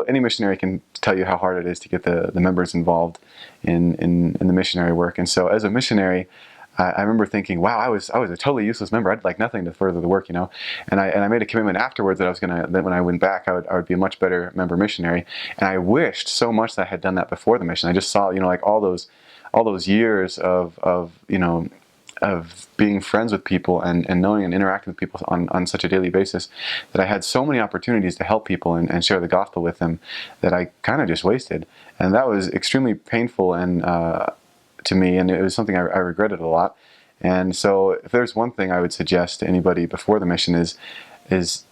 any missionary can tell you how hard it is to get the members involved in the missionary work. And so as a missionary, I remember thinking, wow, I was a totally useless member. I'd like nothing to further the work, you know. And I made a commitment afterwards that that when I went back, I would be a much better member missionary. And I wished so much that I had done that before the mission. I just saw, you know, like all those years of you know, of being friends with people and knowing and interacting with people on such a daily basis, that I had so many opportunities to help people and share the gospel with them that I kind of just wasted. And that was extremely painful and to me, and it was something I regretted a lot. And so if there's one thing I would suggest to anybody before the mission is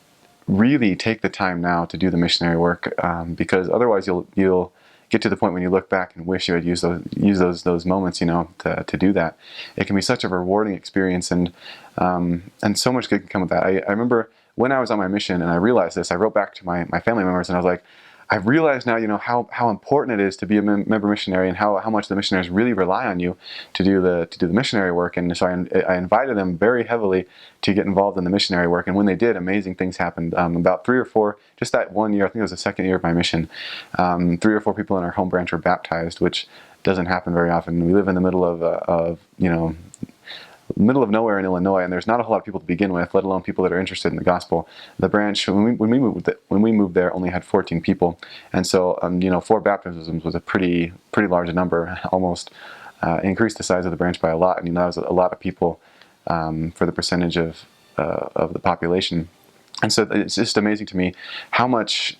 really take the time now to do the missionary work, because otherwise you'll get to the point when you look back and wish you had used those moments, you know, to do that. It can be such a rewarding experience, and so much good can come with that. I remember when I was on my mission and I realized this, I wrote back to my family members and I was like, I realize now, you know, how important it is to be a member missionary, and how much the missionaries really rely on you to do the missionary work. And so I invited them very heavily to get involved in the missionary work. And when they did, amazing things happened. About 3 or 4, just that one year, I think it was the second year of my mission, 3 or 4 people in our home branch were baptized, which doesn't happen very often. We live in the middle of you know, middle of nowhere in Illinois, and there's not a whole lot of people to begin with, let alone people that are interested in the gospel. The branch, when we moved there, only had 14 people, and so you know, 4 baptisms was a pretty large number, almost increased the size of the branch by a lot. And you know, that was a lot of people for the percentage of the population. And so it's just amazing to me how much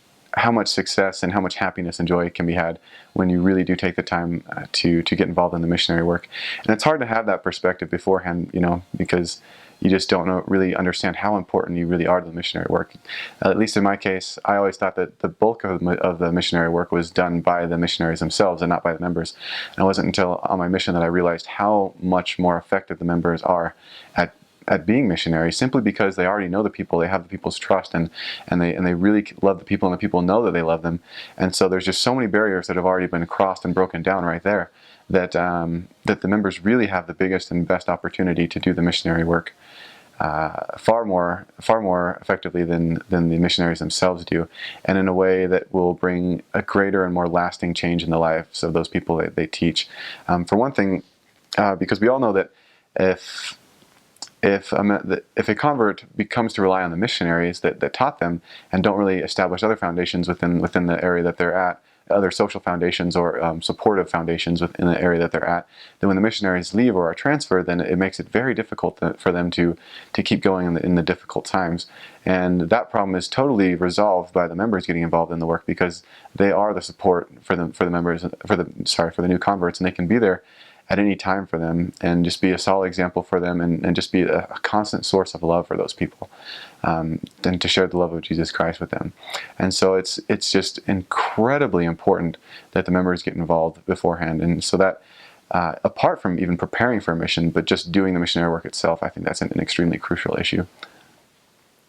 success and how much happiness and joy can be had when you really do take the time to get involved in the missionary work. And it's hard to have that perspective beforehand, you know, because you just don't really understand how important you really are to the missionary work. At least in my case, I always thought that the bulk of the missionary work was done by the missionaries themselves and not by the members. And it wasn't until on my mission that I realized how much more effective the members are at being missionaries, simply because they already know the people, they have the people's trust, and they really love the people, and the people know that they love them. And so there's just so many barriers that have already been crossed and broken down right there, that that the members really have the biggest and best opportunity to do the missionary work far more effectively than the missionaries themselves do, and in a way that will bring a greater and more lasting change in the lives of those people that they teach. For one thing, because we all know that if a convert becomes to rely on the missionaries that taught them, and don't really establish other foundations within the area that they're at, other social foundations or supportive foundations within the area that they're at, then when the missionaries leave or are transferred, then it makes it very difficult for them to keep going in the difficult times. And that problem is totally resolved by the members getting involved in the work, because they are the support for the members, for the new converts, and they can be there at any time for them, and just be a solid example for them, and just be a constant source of love for those people, and to share the love of Jesus Christ with them. And so it's just incredibly important that the members get involved beforehand. And so that apart from even preparing for a mission, but just doing the missionary work itself, I think that's an extremely crucial issue.